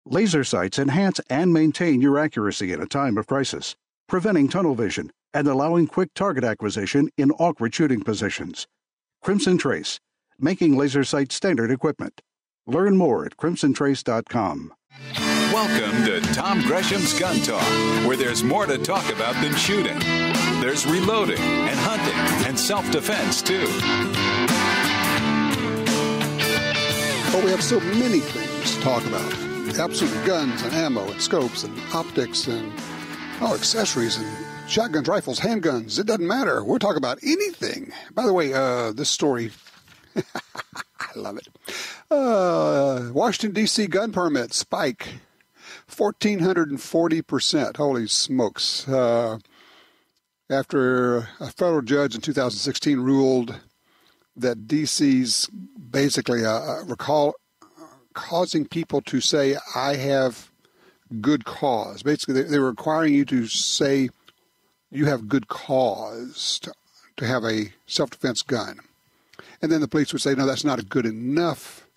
Laser sights enhance and maintain your accuracy in a time of crisis, preventing tunnel vision and allowing quick target acquisition in awkward shooting positions. Crimson Trace, making laser sights standard equipment. Learn more at crimsontrace.com. Welcome to Tom Gresham's Gun Talk, where there's more to talk about than shooting. There's reloading and hunting and self-defense, too. Well, we have so many things to talk about. Absolute guns and ammo and scopes and optics and accessories and shotguns, rifles, handguns. It doesn't matter. We'll talk about anything. By the way, this story, I love it. Washington, D.C. gun permit spike 1,440%. Holy smokes. After a federal judge in 2016 ruled that D.C.'s basically causing people to say, I have good cause. Basically, they were requiring you to say you have good cause to have a self-defense gun. And then the police would say, no, that's not a good enough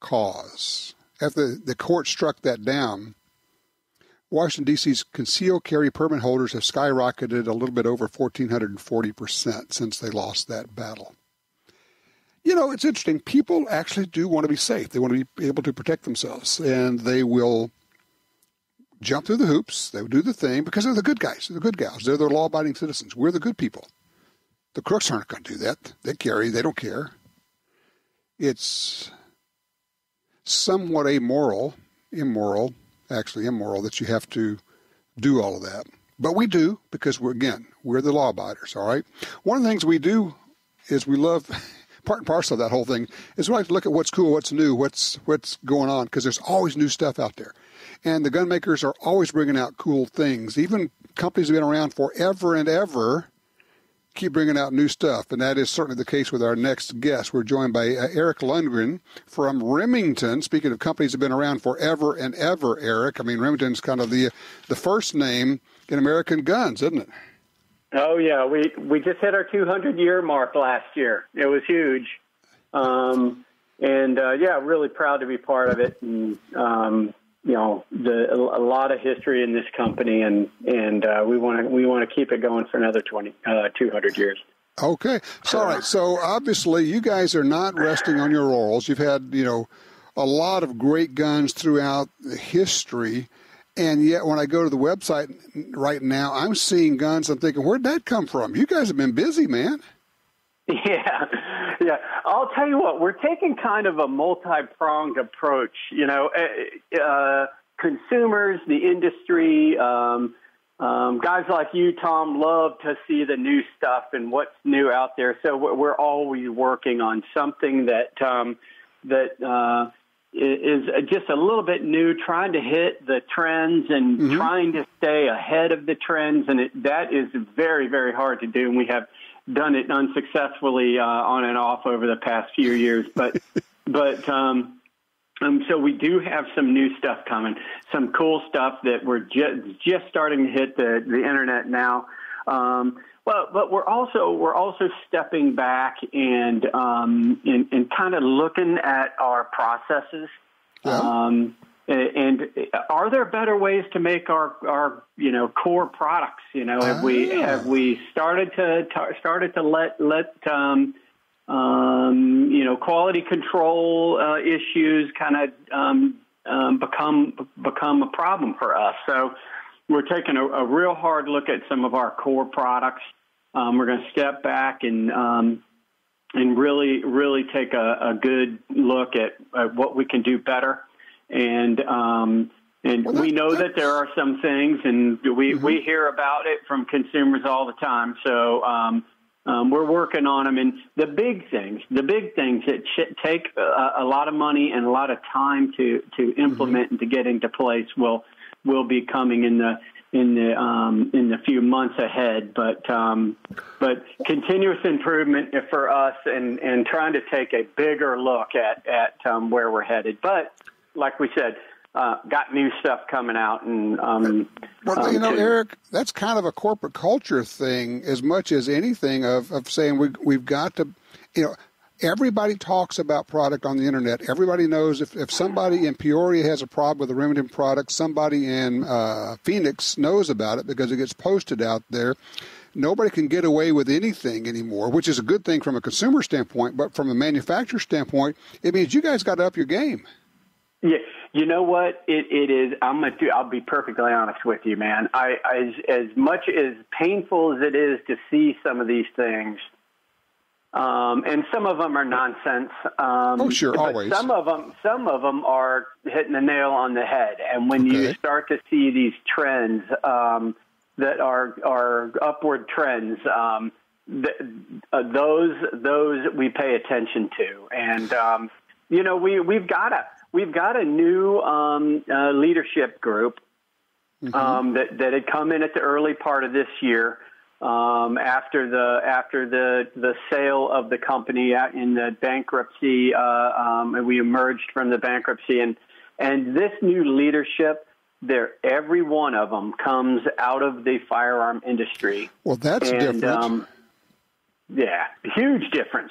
cause. After the court struck that down, Washington, D.C.'s concealed carry permit holders have skyrocketed a little bit over 1,440% since they lost that battle. You know, it's interesting. People actually do want to be safe. They want to be able to protect themselves, and they will jump through the hoops. They will do the thing because they're the good guys. They're the good gals. They're the law-abiding citizens. We're the good people. The crooks aren't going to do that. They carry. They don't care. It's somewhat immoral that you have to do all of that. But we do because, we're the law-abiders, all right? One of the things we do is we love... part and parcel of that whole thing is we like to look at what's cool, what's new, what's going on, because there's always new stuff out there. And the gun makers are always bringing out cool things. Even companies that have been around forever and ever keep bringing out new stuff, and that is certainly the case with our next guest. We're joined by Eric Lundgren from Remington. Speaking of companies that have been around forever and ever, Eric, I mean, Remington's kind of the first name in American guns, isn't it? Oh, yeah. We just hit our 200-year mark last year. It was huge. Really proud to be part of it. And, a lot of history in this company, and we want to keep it going for another 200 years. Okay. All right. So, obviously, you guys are not resting on your laurels. You've had, a lot of great guns throughout the history. And yet, when I go to the website right now, I'm seeing guns. I'm thinking, where'd that come from? You guys have been busy, man. Yeah. I'll tell you what, we're taking kind of a multi-pronged approach. Consumers, the industry, guys like you, Tom, love to see the new stuff and what's new out there. So we're always working on something that is just a little bit new, trying to hit the trends and trying to stay ahead of the trends. And that is very, very hard to do. And we have done it unsuccessfully on and off over the past few years. So we do have some new stuff coming, some cool stuff that we're just starting to hit the internet now. But we're also stepping back and kind of looking at our processes. Yeah. And are there better ways to make our core products? Have we started to let quality control issues kind of become a problem for us? So we're taking a real hard look at some of our core products. We're going to step back and really take a good look at what we can do better. And we know that there are some things, and we hear about it from consumers all the time. So we're working on them. And the big things that take a lot of money and a lot of time to implement and to get into place will be coming in the few months ahead. But continuous improvement for us and trying to take a bigger look at where we're headed. But like we said, got new stuff coming out. And Eric, that's kind of a corporate culture thing as much as anything of saying we've got to, Everybody talks about product on the internet. Everybody knows if somebody in Peoria has a problem with a Remington product, somebody in Phoenix knows about it because it gets posted out there. Nobody can get away with anything anymore, which is a good thing from a consumer standpoint, but from a manufacturer standpoint, it means you guys got to up your game. Yeah, you know what? It is. I'll be perfectly honest with you, man. As much as painful as it is to see some of these things, and some of them are nonsense. Oh, sure, always. Some of them are hitting the nail on the head. And when you start to see these trends that are upward trends, those we pay attention to. And we've got a new leadership group that had come in at the early part of this year. After the sale of the company in the bankruptcy, and we emerged from the bankruptcy, and this new leadership, every one of them comes out of the firearm industry. Well, that's different. Yeah, huge difference.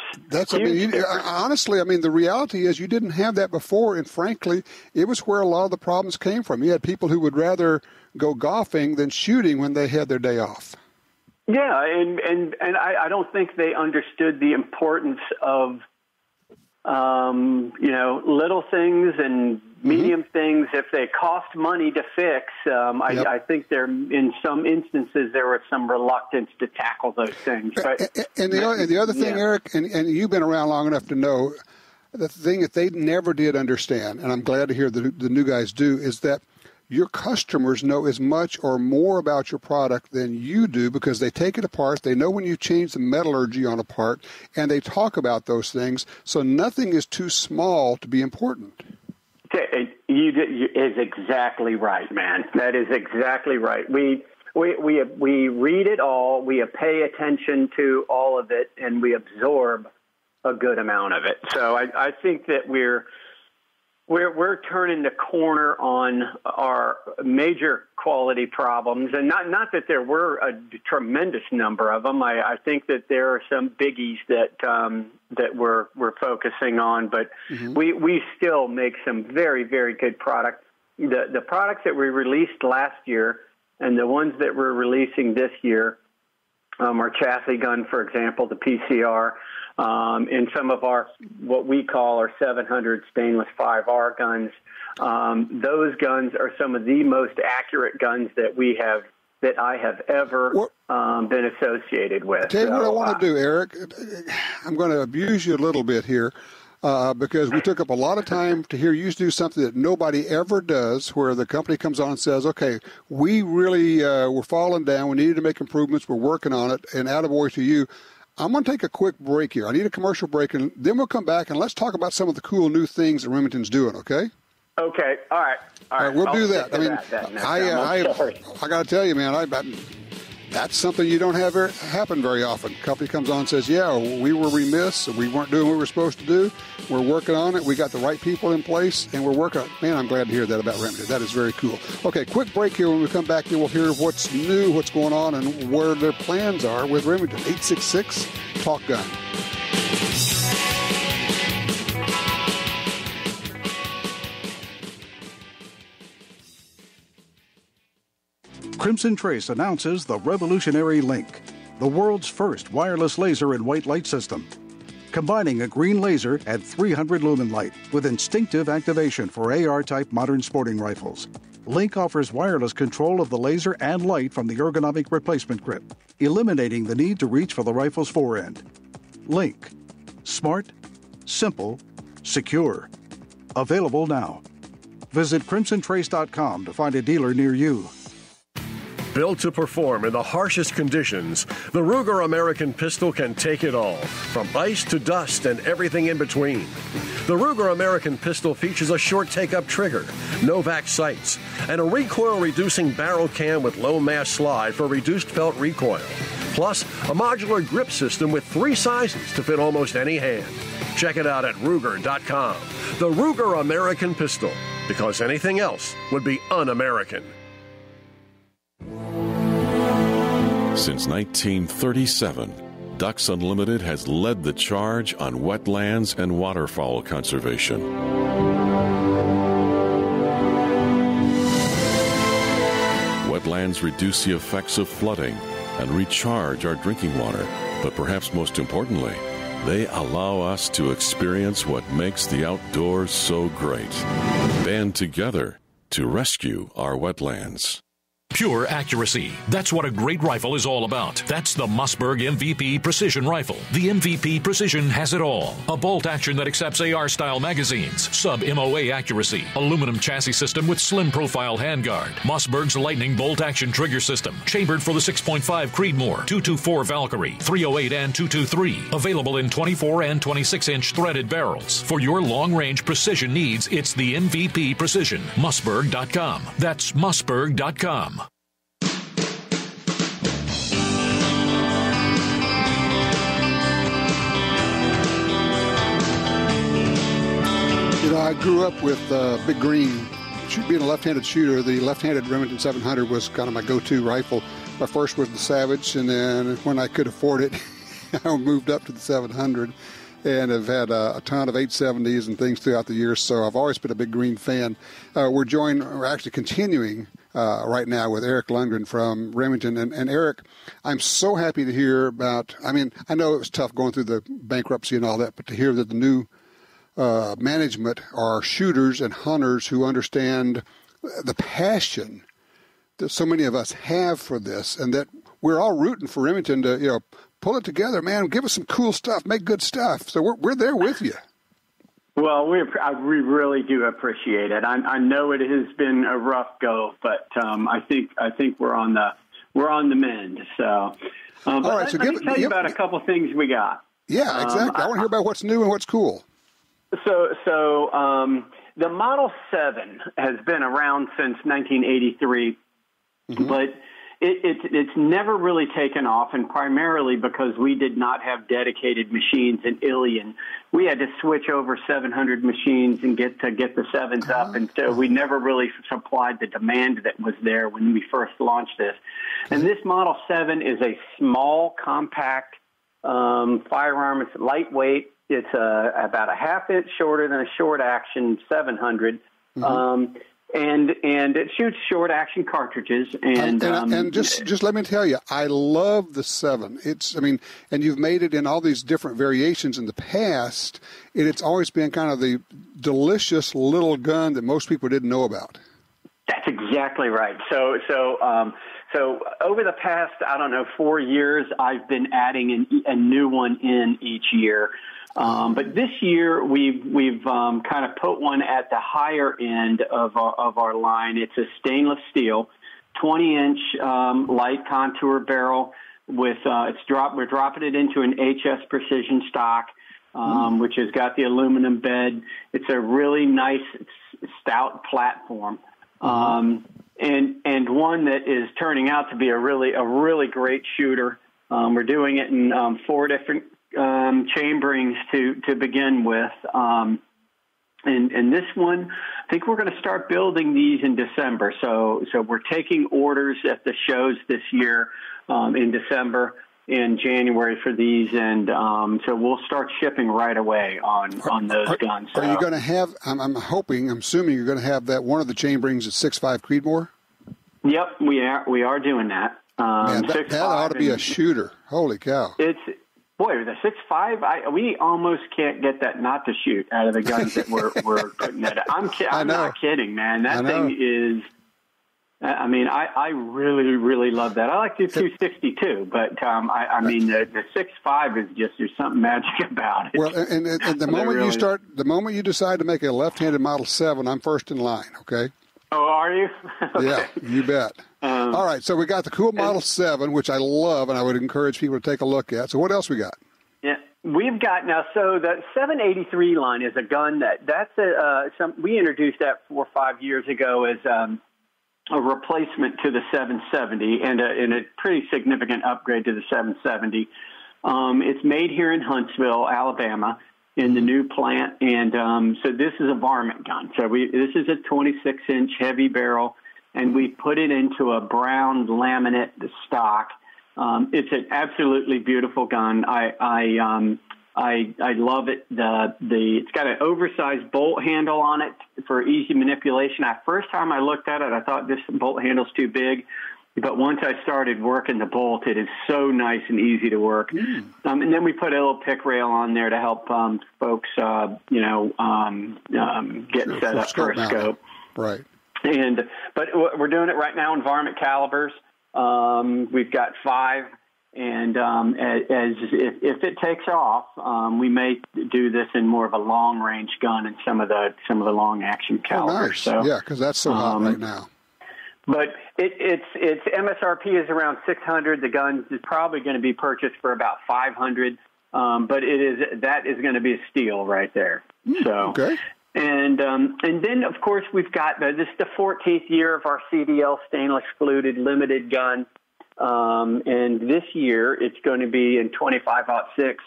Honestly, the reality is you didn't have that before, and frankly, it was where a lot of the problems came from. You had people who would rather go golfing than shooting when they had their day off. Yeah, and I don't think they understood the importance of, little things and medium things. If they cost money to fix, I think in some instances there was some reluctance to tackle those things. But, the other thing, Eric, and you've been around long enough to know, the thing that they never did understand, and I'm glad to hear the new guys do, is that your customers know as much or more about your product than you do because they take it apart. They know when you change the metallurgy on a part, and they talk about those things. So nothing is too small to be important. Is exactly right, man. That is exactly right. We read it all. We pay attention to all of it, and we absorb a good amount of it. So I think that we're turning the corner on our major quality problems, and not that there were a tremendous number of them. I think that there are some biggies that we're focusing on, but we still make some very, very good product. The products that we released last year and the ones that we're releasing this year, our chassis gun, for example, the PCR. In some of our, what we call our 700 stainless 5R guns, those guns are some of the most accurate guns that I have ever been associated with. Tell you what I want to do, Eric. I'm going to abuse you a little bit here because we took up a lot of time to hear you do something that nobody ever does, where the company comes on and says, okay, we really we're falling down. We needed to make improvements. We're working on it. And attaboy to you. I'm going to take a quick break here. I need a commercial break, and then we'll come back, and let's talk about some of the cool new things that Remington's doing, okay? Okay. All right. We'll do that. I got to tell you, man, that's something you don't have happen very often. Company comes on and says, yeah, we were remiss. We weren't doing what we were supposed to do. We're working on it. We got the right people in place, and we're working on it. Man, I'm glad to hear that about Remington. That is very cool. Okay, quick break here. When we come back, we'll hear what's new, what's going on, and where their plans are with Remington. 866 Talk Gun. Crimson Trace announces the revolutionary Link, the world's first wireless laser and white light system. Combining a green laser at 300 lumen light with instinctive activation for AR-type modern sporting rifles. Link offers wireless control of the laser and light from the ergonomic replacement grip, eliminating the need to reach for the rifle's forend. Link. Smart, simple, secure. Available now. Visit crimsontrace.com to find a dealer near you. Built to perform in the harshest conditions, the Ruger American pistol can take it all, from ice to dust and everything in between. The Ruger American pistol features a short take-up trigger, Novak sights, and a recoil-reducing barrel cam with low-mass slide for reduced felt recoil. Plus, a modular grip system with 3 sizes to fit almost any hand. Check it out at Ruger.com. The Ruger American pistol, because anything else would be un-American. Since 1937, Ducks Unlimited has led the charge on wetlands and waterfowl conservation. Wetlands reduce the effects of flooding and recharge our drinking water. But perhaps most importantly, they allow us to experience what makes the outdoors so great. Band together to rescue our wetlands. Pure accuracy. That's what a great rifle is all about. That's the Mossberg MVP Precision Rifle. The MVP Precision has it all. A bolt action that accepts AR-style magazines, sub-MOA accuracy, aluminum chassis system with slim profile handguard, Mossberg's lightning bolt action trigger system, chambered for the 6.5 Creedmoor, 224 Valkyrie, 308 and 223. Available in 24 and 26-inch threaded barrels. For your long-range precision needs, it's the MVP Precision. Mossberg.com. That's Mossberg.com. I grew up with Big Green. Being a left-handed shooter, the left-handed Remington 700 was kind of my go-to rifle. My first was the Savage, and then when I could afford it, I moved up to the 700, and have had a ton of 870s and things throughout the years, so I've always been a Big Green fan. We're actually continuing right now with Eric Lundgren from Remington. And Eric, I'm so happy to hear about, I know it was tough going through the bankruptcy and all that, but to hear that the new management are shooters and hunters who understand the passion that so many of us have for this, and that we're all rooting for Remington to, pull it together, man. Give us some cool stuff, make good stuff. So we're there with you. Well, we really do appreciate it. I know it has been a rough go, but I think we're on the mend. So, all right. So let me tell you about a couple things we got. Yeah, exactly. I want to hear about what's new and what's cool. So the Model 7 has been around since 1983, but it's never really taken off, and primarily because we did not have dedicated machines in Ilion. We had to switch over 700 machines and get the 7s up, and so we never really supplied the demand that was there when we first launched this. And this Model 7 is a small, compact firearm. It's lightweight. It's about a half-inch shorter than a short-action 700. And it shoots short-action cartridges. And just let me tell you, I love the 7. And you've made it in all these different variations in the past, and it's always been kind of the delicious little gun that most people didn't know about. That's exactly right. So over the past, 4 years, I've been adding a new one in each year. But this year we've kind of put one at the higher end of our line. It's a stainless steel, 20-inch light contour barrel with we're dropping it into an HS Precision stock, which has got the aluminum bed. It's a really nice stout platform, and one that is turning out to be a really great shooter. We're doing it in 4 different chamberings to begin with. And this one, I think we're going to start building these in December. So we're taking orders at the shows this year in December and January for these. And so we'll start shipping right away on those guns. Are you going to have, I'm assuming you're going to have that one of the chamberings at 6.5 Creedmoor? Yep, we are doing that. Man, that ought to be a shooter. Holy cow. Boy, the 6.5, we almost can't get that not to shoot out of the guns that we're putting at. I'm not kidding, man. That thing is, I really, really love that. I like the 260 too, but the 6.5 is just, there's something magic about it. Well, and the moment you decide to make a left-handed Model 7, I'm first in line, okay? Oh, are you? Okay. Yeah, you bet. All right, so we got the cool Model 7, which I love, and I would encourage people to take a look at. So what else we got? Yeah, we've got now. So the 783 line is a gun we introduced that 4 or 5 years ago as a replacement to the 770 and a pretty significant upgrade to the 770. It's made here in Huntsville, Alabama, in the new plant, and so this is a varmint gun. So this is a 26-inch heavy barrel, and we put it into a brown laminate stock, It's an absolutely beautiful gun. I love it. It's got an oversized bolt handle on it for easy manipulation. First time I looked at it, I thought this bolt handle's too big. But once I started working the bolt, it is so nice and easy to work. And then we put a little pick rail on there to help folks, get set up for a scope. Right. But we're doing it right now in varmint calibers. We've got 5, and if it takes off, we may do this in more of a long range gun and some of the long action calibers. Nice. So, yeah, because that's so hot right now. But its MSRP is around $600. The gun is probably going to be purchased for about $500. But that is going to be a steal right there. Okay. And then of course we've got this is the 14th year of our CDL stainless fluted limited gun. And this year it's going to be in 25-06.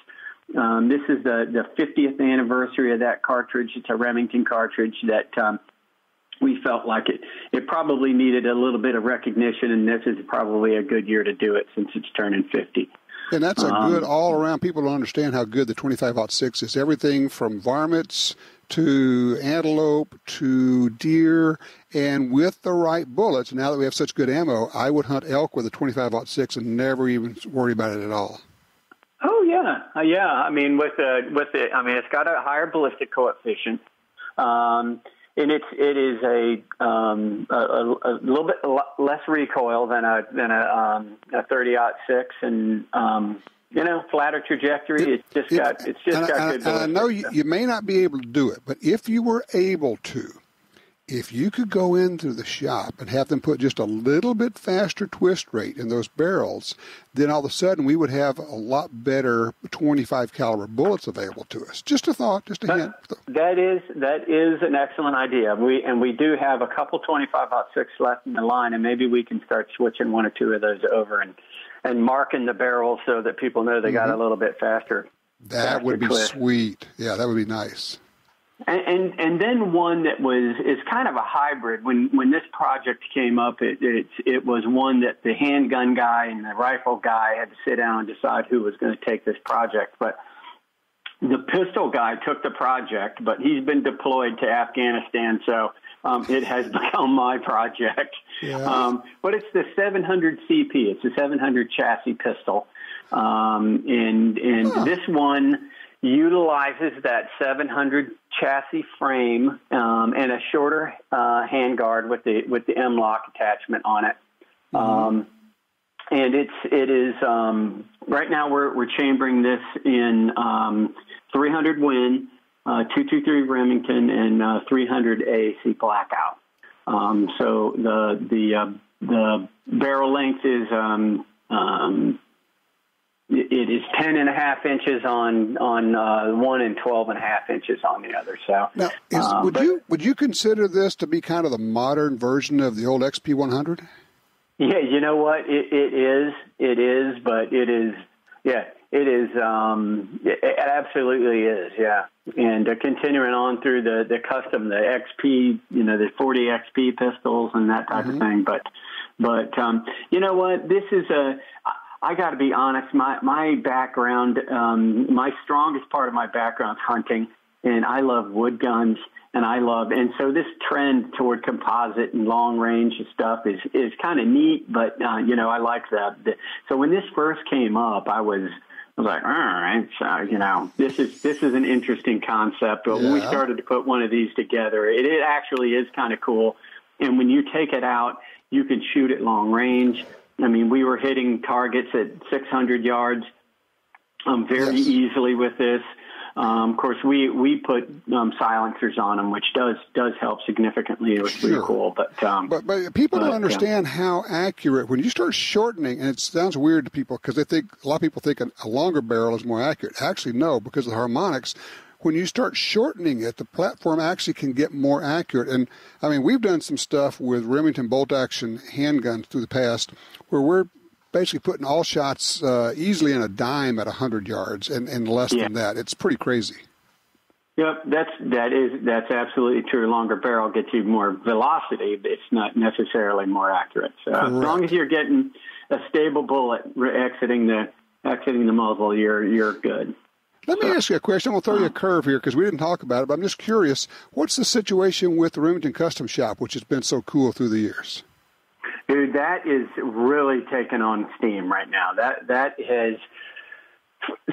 This is the 50th anniversary of that cartridge. It's a Remington cartridge that we felt like it probably needed a little bit of recognition, and this is probably a good year to do it since it's turning 50. And that's a good all-around. People don't understand how good the 25-06 is. Everything from varmints to antelope to deer, and with the right bullets, now that we have such good ammo, I would hunt elk with a 25-06 and never even worry about it at all. Oh, yeah. Yeah. I mean, it's got a higher ballistic coefficient. And it is a little bit less recoil than a 30-06, and flatter trajectory. It's just got good ballistics. I know you may not be able to do it, but if you were able to, if you could go into the shop and have them put just a little bit faster twist rate in those barrels, then all of a sudden we would have a lot better 25 caliber bullets available to us. Just a thought, just a hint. That is an excellent idea. We do have a couple 25-06 left in the line, and maybe we can start switching 1 or 2 of those over and marking the barrels so that people know they got a little bit faster. That would be sweet. Yeah, that would be nice. And then one that is kind of a hybrid. When this project came up, it was one that the handgun guy and the rifle guy had to sit down and decide who was going to take this project. But the pistol guy took the project, but he's been deployed to Afghanistan, so it has become my project. Yeah. But it's the 700 CP. It's a 700 chassis pistol, and this one utilizes that 700 chassis frame and a shorter handguard with the M-lock attachment on it. And it is right now we're chambering this in 300 Win, 223 Remington, and 300 AAC Blackout. So the barrel length is it is 10.5 inches on one and 12.5 inches on the other. So now, would you consider this to be kind of the modern version of the old XP100? Yeah, you know what? It is, but it is. Yeah, it is. It absolutely is. Yeah, and continuing on through the custom, the XP, the 40 XP pistols and that type of thing. But you know what? This is I got to be honest. My background, my strongest part of my background is hunting, and I love wood guns, and so this trend toward composite and long range stuff is kind of neat. But I like that. So when this first came up, I was like, all right, so this is an interesting concept. But when we started to put one of these together, it actually is kind of cool. And when you take it out, you can shoot it long range. I mean, we were hitting targets at 600 yards very easily with this. Of course, we put silencers on them, which does help significantly. It was pretty cool. But people don't understand how accurate, when you start shortening, and it sounds weird to people because a lot of people think a longer barrel is more accurate. Actually, no, because of the harmonics. When you start shortening it, the platform actually can get more accurate. And, I mean, we've done some stuff with Remington bolt-action handguns through the past where we're basically putting all shots easily in a dime at 100 yards and less than that. It's pretty crazy. Yep, that's absolutely true. Longer barrel gets you more velocity, but it's not necessarily more accurate. So as long as you're getting a stable bullet exiting the muzzle, you're good. Let me ask you a question. I'm going to throw you a curve here because we didn't talk about it, but I'm just curious. What's the situation with the Remington Custom Shop, which has been so cool through the years? Dude, that is really taking on steam right now. That has.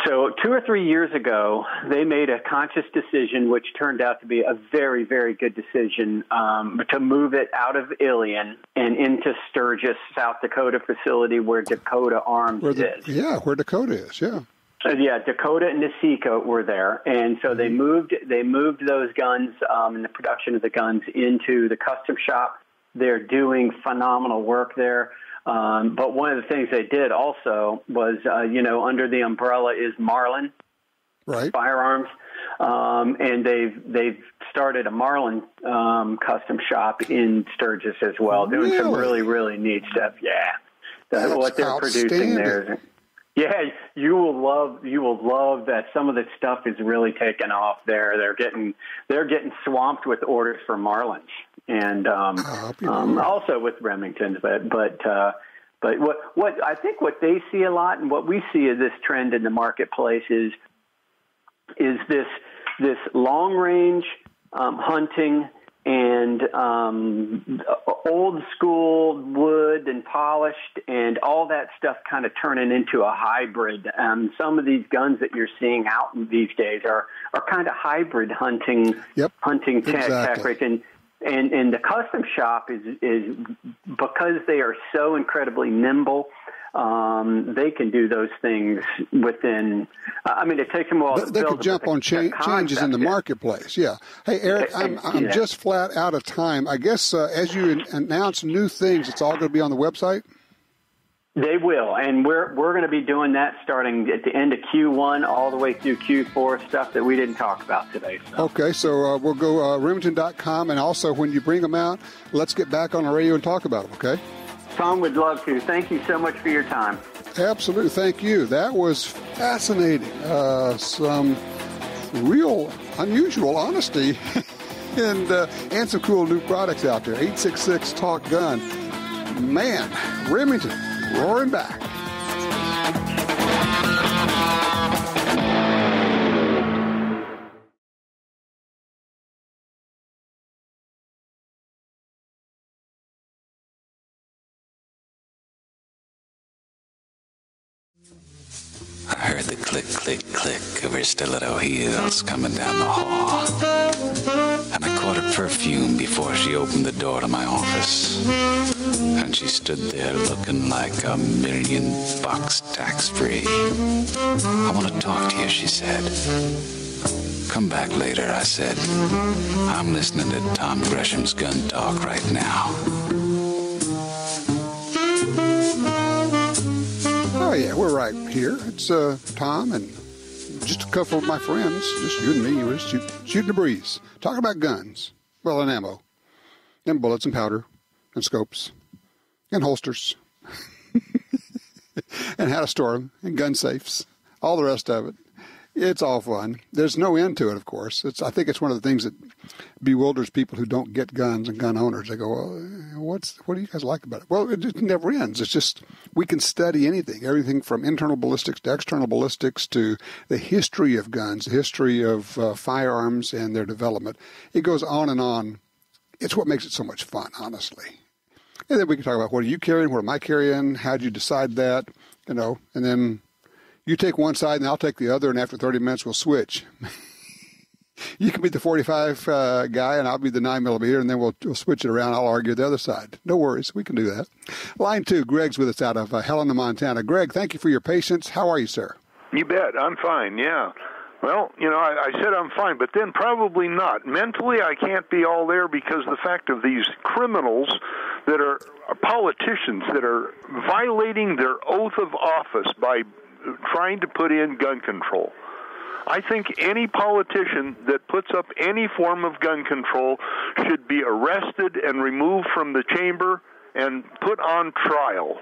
So 2 or 3 years ago, they made a conscious decision, which turned out to be a very, very good decision, to move it out of Ilion and into Sturgis, South Dakota facility where Dakota Arms is. Yeah, where Dakota is, yeah. Yeah, Dakota and Niseko were there, and so they moved those guns and the production of the guns into the custom shop. They're doing phenomenal work there. But one of the things they did also was, under the umbrella is Marlin Firearms, and they've started a Marlin custom shop in Sturgis as well, doing some really, really neat stuff. Yeah, what they're producing there. Yeah, you will love that. Some of the stuff is really taken off there. They're getting swamped with orders for Marlins. And also with Remington, but what I think what they see a lot and what we see as this trend in the marketplace is this long range hunting and old school wood and polished and all that stuff kind of turning into a hybrid. Some of these guns that you're seeing out these days are kind of hybrid hunting tactics. And the custom shop is because they are so incredibly nimble. They can do those things within. It takes them a while. They can jump on changes in the marketplace. Yeah. Hey, Eric, I'm just flat out of time. I guess as you announce new things, it's all going to be on the website. They will, and we're going to be doing that starting at the end of Q1 all the way through Q4, stuff that we didn't talk about today. So. Okay, so we'll go Remington.com, and also when you bring them out, let's get back on the radio and talk about them, okay? Tom would love to. Thank you so much for your time. Absolutely, thank you. That was fascinating. Some real unusual honesty and some cool new products out there. 866 Talk Gun. Man, Remington. Roaring back. I heard the click, click, click of her stiletto heels coming down the hall. And I caught her perfume before she opened the door to my office. And she stood there looking like $1,000,000 tax-free. I want to talk to you, she said. Come back later, I said. I'm listening to Tom Gresham's Gun Talk right now. Oh, yeah, we're right here. It's Tom and just a couple of my friends, just you and me. We're shooting the breeze, talking about guns, and ammo, and bullets and powder, and scopes, and holsters, and how to store them, and gun safes, all the rest of it. It's all fun. There's no end to it, of course. I think it's one of the things that bewilders people who don't get guns and gun owners. They go, well, what do you guys like about it? Well, it just never ends. It's just we can study anything, everything from internal ballistics to external ballistics to the history of guns, the history of firearms and their development. It goes on and on. It's what makes it so much fun, honestly. And then we can talk about what are you carrying, what am I carrying, how did you decide that, and then you take one side and I'll take the other, and after 30 minutes we'll switch. You can be the 45 guy and I'll be the 9mm, and then we'll switch it around. I'll argue the other side. No worries. We can do that. Line 2, Greg's with us out of Helena, Montana. Greg, thank you for your patience. How are you, sir? You bet. I'm fine, yeah. Well, I said I'm fine, but then probably not. Mentally, I can't be all there because the fact of these criminals that are politicians that are violating their oath of office by trying to put in gun control. I think any politician that puts up any form of gun control should be arrested and removed from the chamber and put on trial.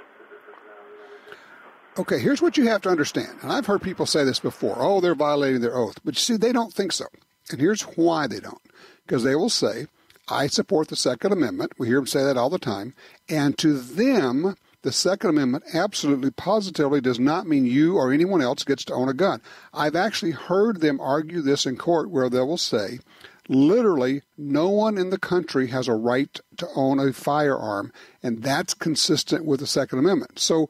Okay, here's what you have to understand. And I've heard people say this before. Oh, they're violating their oath. But you see, they don't think so. And here's why they don't. Because they will say, I support the Second Amendment. We hear them say that all the time. And to them, the Second Amendment absolutely, positively does not mean you or anyone else gets to own a gun. I've actually heard them argue this in court where they will say, literally, no one in the country has a right to own a firearm, and that's consistent with the Second Amendment. So,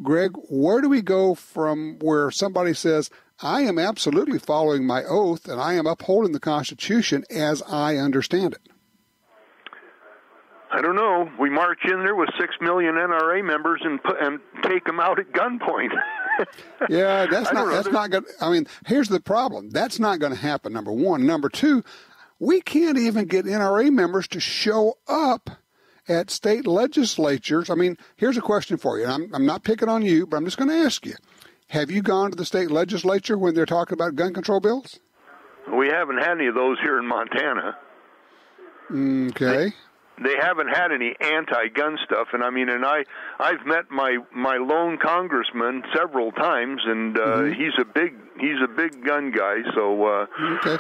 Greg, where do we go from where somebody says, I am absolutely following my oath and I am upholding the Constitution as I understand it? I don't know. We march in there with 6 million NRA members and take them out at gunpoint. Yeah, that's not good. I mean, here's the problem. That's not going to happen, number one. Number two, we can't even get NRA members to show up at state legislatures. I mean, here's a question for you. And I'm not picking on you, but I'm just going to ask you. Have you gone to the state legislature when they're talking about gun control bills? We haven't had any of those here in Montana. Okay. They haven't had any anti-gun stuff, and I've met my lone congressman several times, and he's a big gun guy. So okay.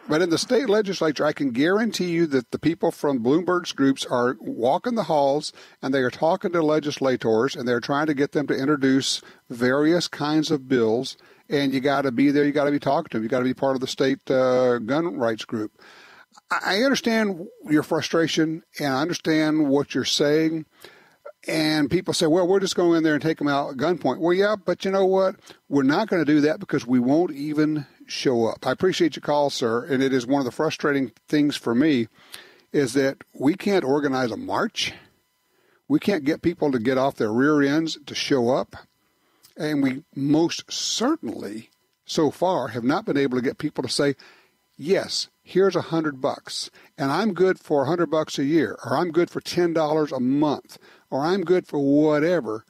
But in the state legislature, I can guarantee you that the people from Bloomberg's groups are walking the halls, and they are talking to legislators, and they're trying to get them to introduce various kinds of bills. And you got to be there. You got to be talking to them. You got to be part of the state gun rights group. I understand your frustration, and I understand what you're saying. And people say, well, we're just going in there and take them out at gunpoint. Well, yeah, but you know what? We're not going to do that because we won't even show up. I appreciate your call, sir, and it is one of the frustrating things for me is that we can't organize a march. We can't get people to get off their rear ends to show up. And we most certainly, so far, have not been able to get people to say, yes, here's $100, and I'm good for $100 a year, or I'm good for $10 a month, or I'm good for whatever.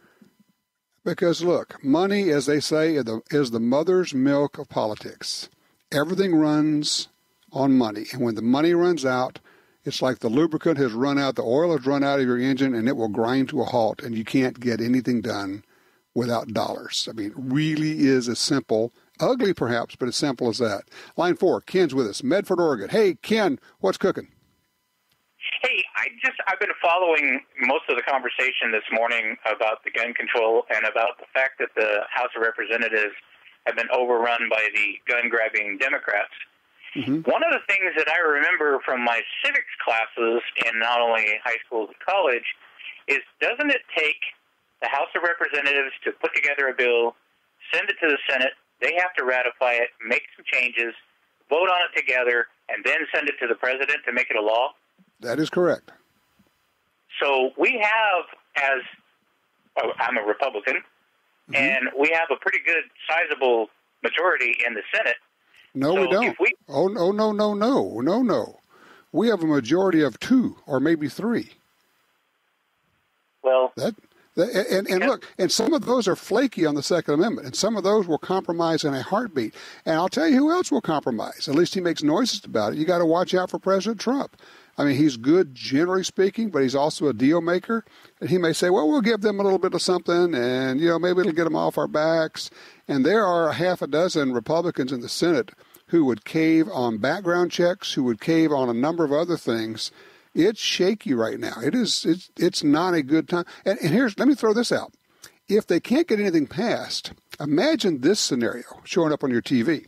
Because look, money, as they say, is the mother's milk of politics. Everything runs on money, and when the money runs out, it's like the lubricant has run out, the oil has run out of your engine, and it will grind to a halt, and you can't get anything done without dollars. I mean, it really is as simple. Ugly, perhaps, but as simple as that. Line 4, Ken's with us, Medford, Oregon. Hey, Ken, what's cooking? Hey, I've been following most of the conversation this morning about the gun control and about the fact that the House of Representatives have been overrun by the gun-grabbing Democrats. Mm-hmm. One of the things that I remember from my civics classes in not only high school but college is, doesn't it take the House of Representatives to put together a bill, send it to the Senate, they have to ratify it, make some changes, vote on it together, and then send it to the president to make it a law? That is correct. So we have, I'm a Republican, and we have a pretty good, sizable majority in the Senate. No, so we don't. No. We have a majority of 2 or maybe 3. Well... And look, and some of those are flaky on the Second Amendment, and some of those will compromise in a heartbeat. And I'll tell you who else will compromise. At least he makes noises about it. You got to watch out for President Trump. I mean, he's good, generally speaking, but he's also a deal maker. And he may say, well, we'll give them a little bit of something, and, maybe it'll get them off our backs. And there are 6 Republicans in the Senate who would cave on background checks, who would cave on a number of other things. It's shaky right now. It's not a good time. And let me throw this out. If they can't get anything passed, imagine this scenario showing up on your TV.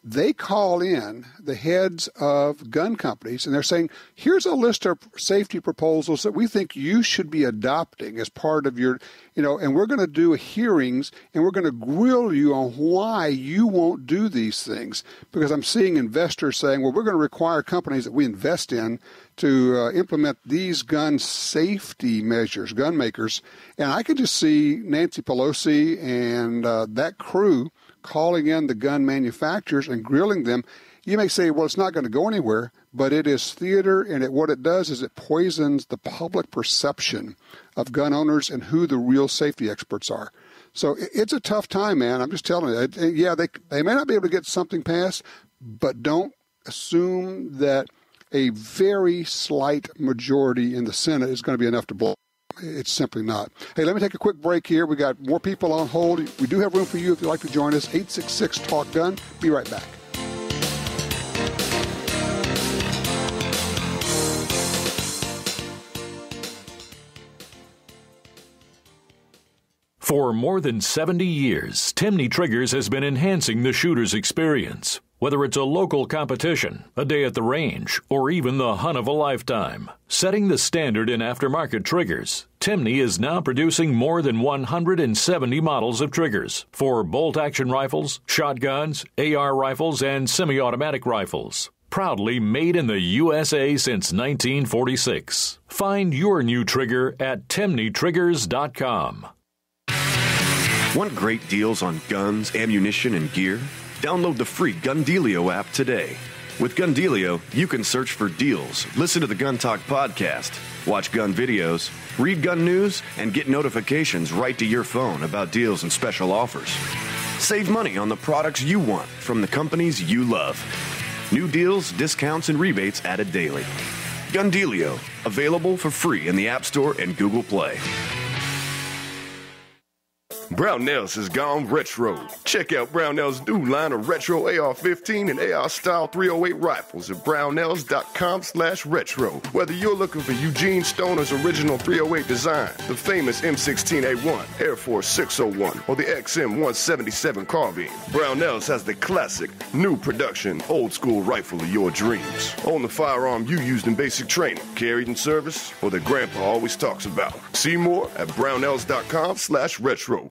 They call in the heads of gun companies, and they're saying, here's a list of safety proposals that we think you should be adopting as part of your, and we're going to do hearings, and we're going to grill you on why you won't do these things. Because I'm seeing investors saying, well, we're going to require companies that we invest in to implement these gun safety measures, gun makers. And I can just see Nancy Pelosi and that crew calling in the gun manufacturers and grilling them. You may say, well, it's not going to go anywhere, but it is theater, and what it does is it poisons the public perception of gun owners and who the real safety experts are. So it's a tough time, man. I'm just telling you. Yeah, they may not be able to get something passed, but don't assume that a very slight majority in the Senate is going to be enough to blow. It's simply not. Hey, let me take a quick break here. We got more people on hold. We do have room for you if you'd like to join us. 866-TALK-GUN. Be right back. For more than 70 years, Timney Triggers has been enhancing the shooter's experience. Whether it's a local competition, a day at the range, or even the hunt of a lifetime. Setting the standard in aftermarket triggers, Timney is now producing more than 170 models of triggers for bolt-action rifles, shotguns, AR rifles, and semi-automatic rifles. Proudly made in the USA since 1946. Find your new trigger at TimneyTriggers.com. Want great deals on guns, ammunition, and gear? Download the free Gundealio app today. With Gundealio, you can search for deals, listen to the Gun Talk podcast, watch gun videos, read gun news, and get notifications right to your phone about deals and special offers. Save money on the products you want from the companies you love. New deals, discounts, and rebates added daily. Gundealio, available for free in the App Store and Google Play. Brownells has gone retro. Check out Brownells' new line of retro AR-15 and AR-style 308 rifles at brownells.com/retro. Whether you're looking for Eugene Stoner's original 308 design, the famous M16A1, Air Force 601, or the XM177 carbine, Brownells has the classic, new production, old-school rifle of your dreams. Own the firearm you used in basic training, carried in service, or that Grandpa always talks about. See more at brownells.com/retro.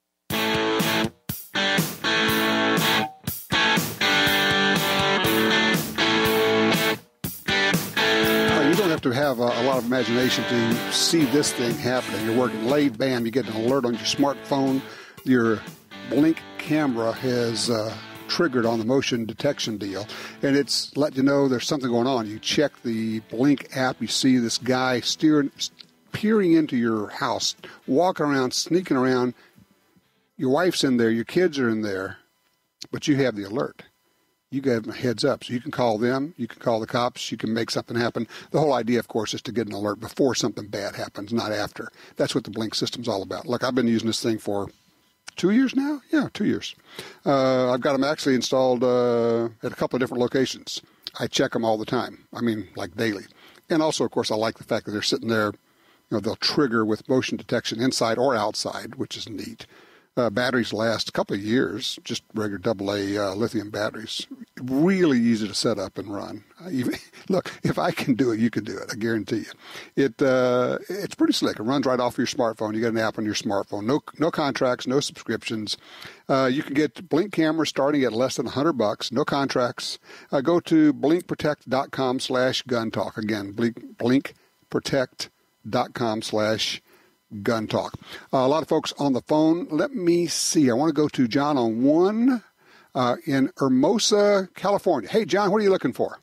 To have a lot of imagination to see this thing happening. You're working late, bam, you get an alert on your smartphone. Your Blink camera has triggered on the motion detection deal, and it's letting you know there's something going on. You check the Blink app, you see this guy peering into your house, walking around, sneaking around. Your wife's in there, your kids are in there, but you have the alert. You give them a heads up. So you can call them, you can call the cops, you can make something happen. The whole idea, of course, is to get an alert before something bad happens, not after. That's what the Blink system's all about. Look, I've been using this thing for 2 years now? Yeah, 2 years. I've got them actually installed at a couple of different locations. I check them all the time. I mean, like daily. And also, of course, I like the fact that they're sitting there. You know, they'll trigger with motion detection inside or outside, which is neat. Batteries last a couple of years, just regular AA lithium batteries. Really easy to set up and run. Look, if I can do it, you can do it. I guarantee you. It's pretty slick. It runs right off your smartphone. You get an app on your smartphone. No contracts, no subscriptions. You can get Blink cameras starting at less than $100. No contracts. Go to blinkprotect.com/gun talk. Again, blinkprotect.com/gun talk. A lot of folks on the phone. Let me see. I want to go to John on one in Hermosa, California. Hey, John, what are you looking for?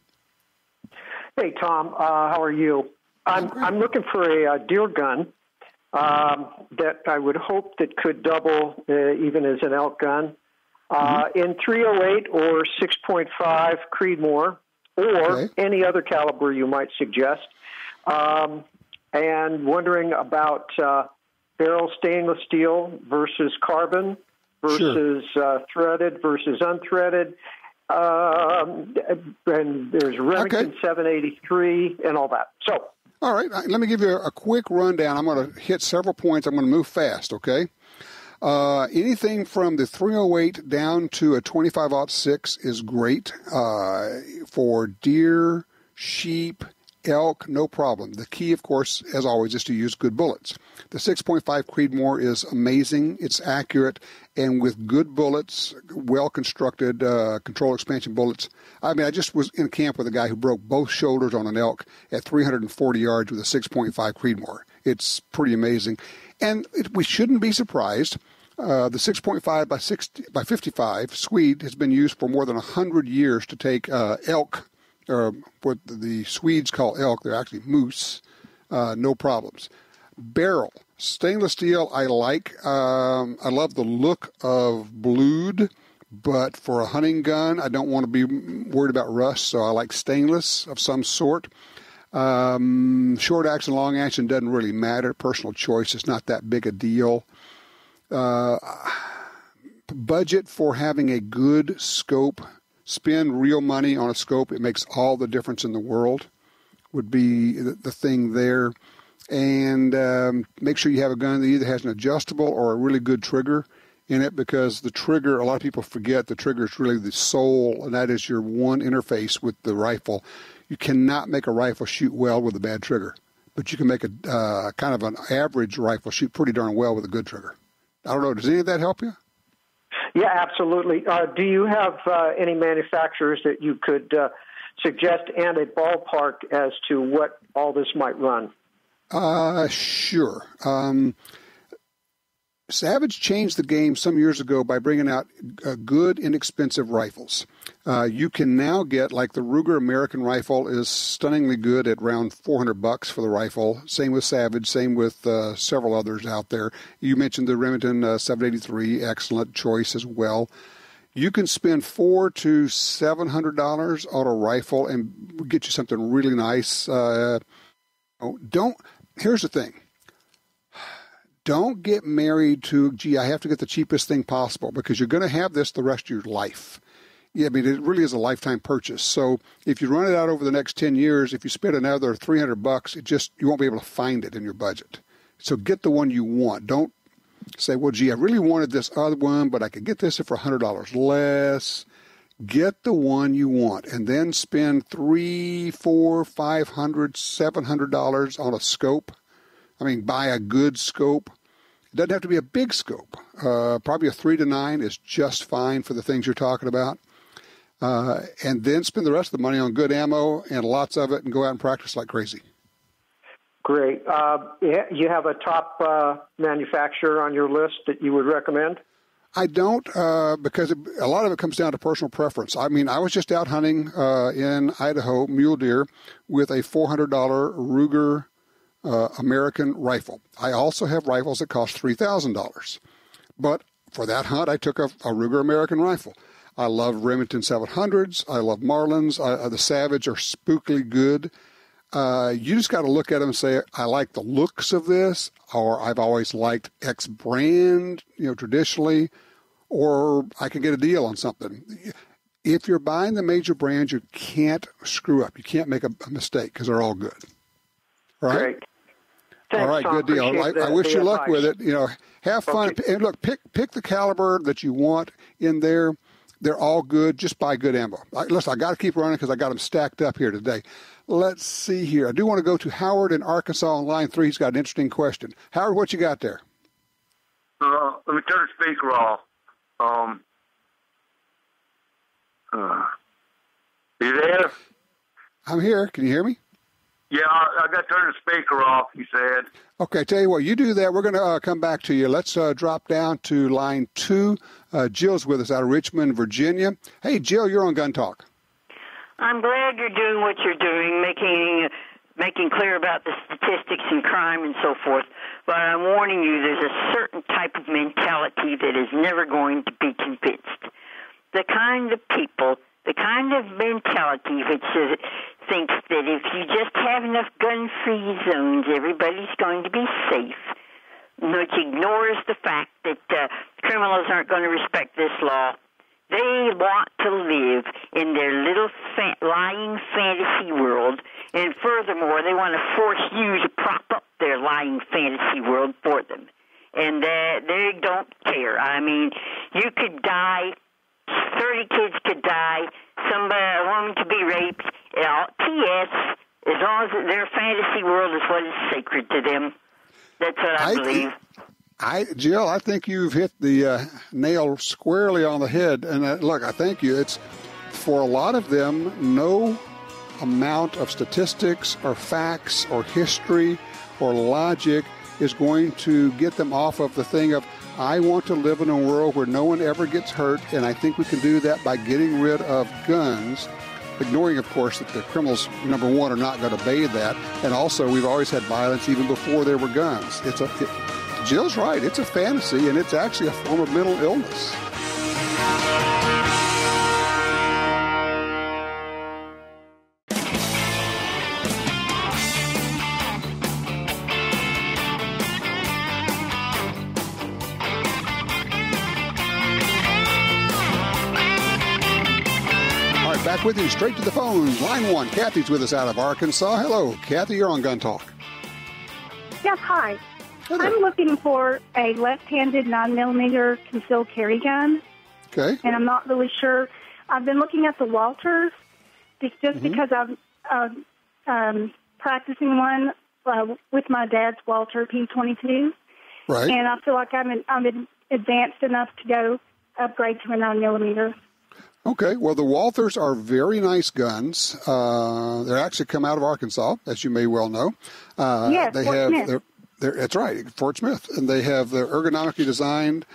Hey, Tom. How are you? I'm looking for a deer gun that I would hope that could double even as an elk gun in 308 or 6.5 Creedmoor or any other caliber you might suggest. And wondering about barrel stainless steel versus carbon versus threaded versus unthreaded. And there's Remington 783 and all that. So, all right, let me give you a quick rundown. I'm going to hit several points. I'm going to move fast, okay? Anything from the 308 down to a 25-06 is great for deer, sheep, elk, no problem. The key, of course, as always, is to use good bullets. The 6.5 Creedmoor is amazing. It's accurate, and with good bullets, well-constructed control expansion bullets. I mean, I just was in camp with a guy who broke both shoulders on an elk at 340 yards with a 6.5 Creedmoor. It's pretty amazing. And we shouldn't be surprised. The 6.5 by 55 Swede has been used for more than 100 years to take elk, or what the Swedes call elk. They're actually moose. No problems. Barrel. Stainless steel I like. I love the look of blued, but for a hunting gun, I don't want to be worried about rust, so I like stainless of some sort. Short action, long action doesn't really matter. Personal choice is not that big a deal. Budget for having a good scope. Spend real money on a scope. It makes all the difference in the world, would be the thing there. and make sure you have a gun that either has an adjustable or a really good trigger in it, because the trigger, a lot of people forget the trigger is really the soul, and that is your one interface with the rifle. You cannot make a rifle shoot well with a bad trigger, but you can make a kind of an average rifle shoot pretty darn well with a good trigger. I don't know, does any of that help you? Yeah, absolutely. Do you have any manufacturers that you could suggest and a ballpark as to what all this might run? Sure. Savage changed the game some years ago by bringing out good, inexpensive rifles. You can now get, like the Ruger American rifle is stunningly good at around $400 for the rifle. Same with Savage, same with several others out there. You mentioned the Remington 783, excellent choice as well. You can spend $400 to $700 on a rifle and get you something really nice. Here's the thing. Don't get married to, I have to get the cheapest thing possible, because you're going to have this the rest of your life. Yeah, I mean, it really is a lifetime purchase. So if you run it out over the next 10 years, if you spend another $300, you won't be able to find it in your budget. So get the one you want. Don't say, well, I really wanted this other one, but I could get this for $100 less. Get the one you want, and then spend $300, $400, $500, $700 on a scope. I mean, buy a good scope. It doesn't have to be a big scope. Probably a 3 to 9 is just fine for the things you're talking about. And then spend the rest of the money on good ammo and lots of it, and go out and practice like crazy. Great. You have a top manufacturer on your list that you would recommend? I don't, because a lot of it comes down to personal preference. I mean, I was just out hunting in Idaho, mule deer, with a $400 Ruger American rifle. I also have rifles that cost $3,000. But for that hunt, I took a Ruger American rifle. I love Remington 700s. I love Marlins. The Savage are spookily good. You just got to look at them and say, I like the looks of this, or I've always liked X brand, traditionally, or I can get a deal on something. If you're buying the major brands, you can't screw up. You can't make a mistake, because they're all good. Right? Great. Thanks, all right, Tom. good deal. I wish you luck with it. Have fun. Okay. And look, pick the caliber that you want in there. They're all good. Just buy good ammo. Listen, I got to keep running because I got them stacked up here today. Let's see here. I do want to go to Howard in Arkansas on line 3. He's got an interesting question. Howard, what you got there? Let me turn the speaker off. You there? I'm here. Can you hear me? Yeah, I got to turn the speaker off, you said. Okay, tell you what, you do that. We're going to come back to you. Let's drop down to line 2. Jill's with us out of Richmond, Virginia. Hey, Jill, you're on Gun Talk. I'm glad you're doing what you're doing, making clear about the statistics and crime and so forth. But I'm warning you, there's a certain type of mentality that is never going to be convinced. The kind of people, the kind of mentality which thinks that if you just have enough gun-free zones, everybody's going to be safe, which ignores the fact that criminals aren't going to respect this law. They want to live in their little lying fantasy world, and furthermore, they want to force you to prop up their lying fantasy world for them. And they don't care. I mean, you could die, 30 kids could die, a woman could be raped. P.S., as long as their fantasy world is what is sacred to them. That's what I believe. Jill, I think you've hit the nail squarely on the head. And look, I thank you. It's for a lot of them, no amount of statistics or facts or history or logic is going to get them off of the thing of, I want to live in a world where no one ever gets hurt, and I think we can do that by getting rid of guns, ignoring, of course, that the criminals, number one, are not going to obey that. And also, we've always had violence even before there were guns. Jill's right. It's a fantasy, and it's actually a form of mental illness. Back with you straight to the phones. Line 1, Kathy's with us out of Arkansas. Hello, Kathy, you're on Gun Talk. Yes, hi. I'm looking for a left-handed 9mm concealed carry gun. Okay. And I'm not really sure. I've been looking at the Walters just because I'm practicing one with my dad's Walter P22. Right. And I feel like I'm advanced enough to go upgrade to a 9mm. Okay. Well, the Walthers are very nice guns. They're actually come out of Arkansas, as you may well know. Yes, they Fort have. Smith. That's right, Fort Smith, and they have they're ergonomically designed.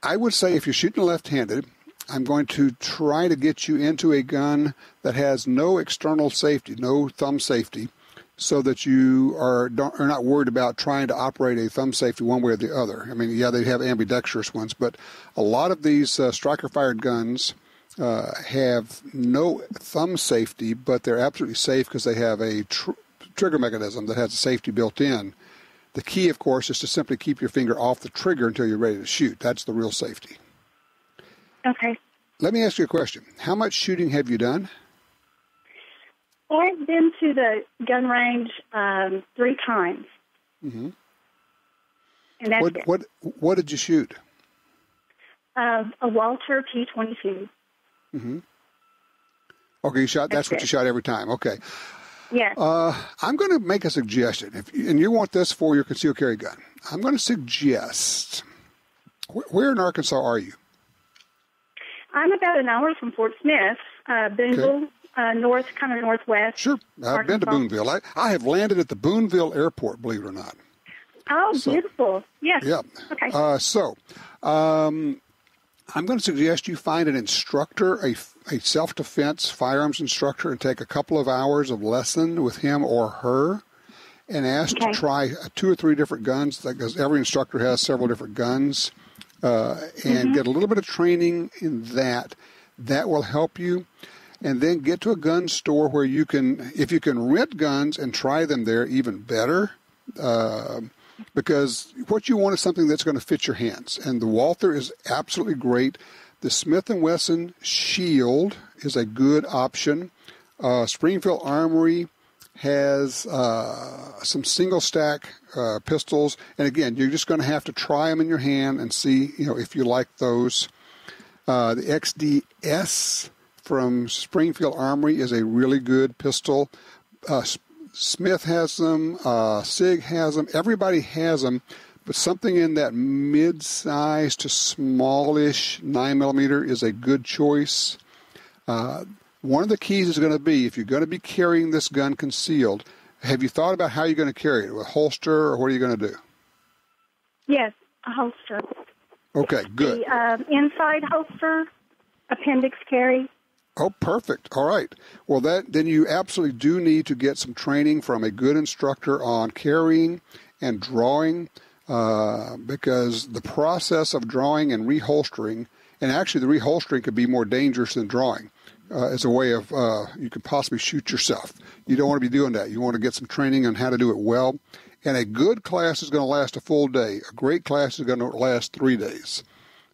I would say if you're shooting left-handed, I'm going to try to get you into a gun that has no external safety, no thumb safety, so that you are not worried about trying to operate a thumb safety one way or the other. I mean, yeah, they have ambidextrous ones, but a lot of these striker-fired guns have no thumb safety, but they're absolutely safe because they have a trigger mechanism that has a safety built in. The key, of course, is to simply keep your finger off the trigger until you're ready to shoot. That's the real safety. Okay. Let me ask you a question. How much shooting have you done? I've been to the gun range 3 times. Mm-hmm. And that's it. What did you shoot? A Walter P22. Mm-hmm. Okay, you shot. That's what you shot every time. Okay. Yeah. I'm going to make a suggestion, and you want this for your concealed carry gun. I'm going to suggest. Where in Arkansas are you? I'm about an hour from Fort Smith, Boonville, north, kind of northwest. Sure, I've been to Boonville. I have landed at the Boonville Airport, believe it or not. Oh, so, beautiful! Yes. Yeah. Okay. I'm going to suggest you find an instructor, a self-defense firearms instructor, and take a couple of hours of lesson with him or her, and ask to try 2 or 3 different guns, because every instructor has several different guns, and get a little bit of training in that. That will help you. And then get to a gun store where you can, if you can rent guns and try them there, even better. Because what you want is something that's going to fit your hands. And the Walther is absolutely great. The Smith & Wesson Shield is a good option. Springfield Armory has some single stack pistols. And again, you're just going to have to try them in your hand and see, if you like those. The XDS from Springfield Armory is a really good pistol. Smith has them, SIG has them, everybody has them, but something in that mid-size to smallish 9mm is a good choice. One of the keys is going to be, if you're going to be carrying this gun concealed, have you thought about how you're going to carry it? With a holster, or what are you going to do? Yes, a holster. Okay, good. The inside holster, appendix carry. Oh, perfect. All right. Well, then you absolutely do need to get some training from a good instructor on carrying and drawing, because the process of drawing and reholstering, and actually the reholstering could be more dangerous than drawing, as a way of you could possibly shoot yourself. You don't want to be doing that. You want to get some training on how to do it well. And a good class is going to last a full day. A great class is going to last 3 days.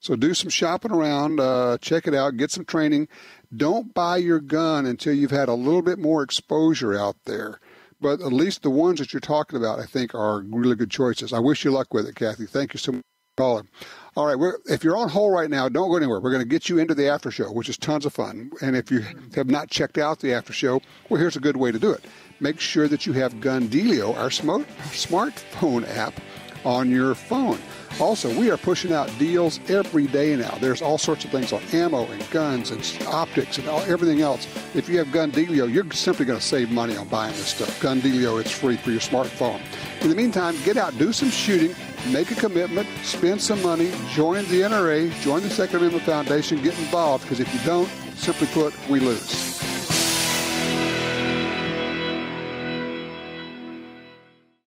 So do some shopping around, check it out, get some training. Don't buy your gun until you've had a little bit more exposure out there. But at least the ones that you're talking about, I think, are really good choices. I wish you luck with it, Kathy. Thank you so much for calling. All right, if you're on hold right now, don't go anywhere. We're going to get you into the after show, which is tons of fun. And if you have not checked out the after show, well, here's a good way to do it. Make sure that you have Gundealio, our smartphone app, on your phone. Also, we are pushing out deals every day now. There's all sorts of things on ammo and guns and optics and everything else. If you have Gundealio, you're simply going to save money on buying this stuff. Gundealio, it's free for your smartphone. In the meantime, get out, do some shooting, make a commitment, spend some money, join the NRA, join the Second Amendment Foundation, get involved, because if you don't, simply put, we lose.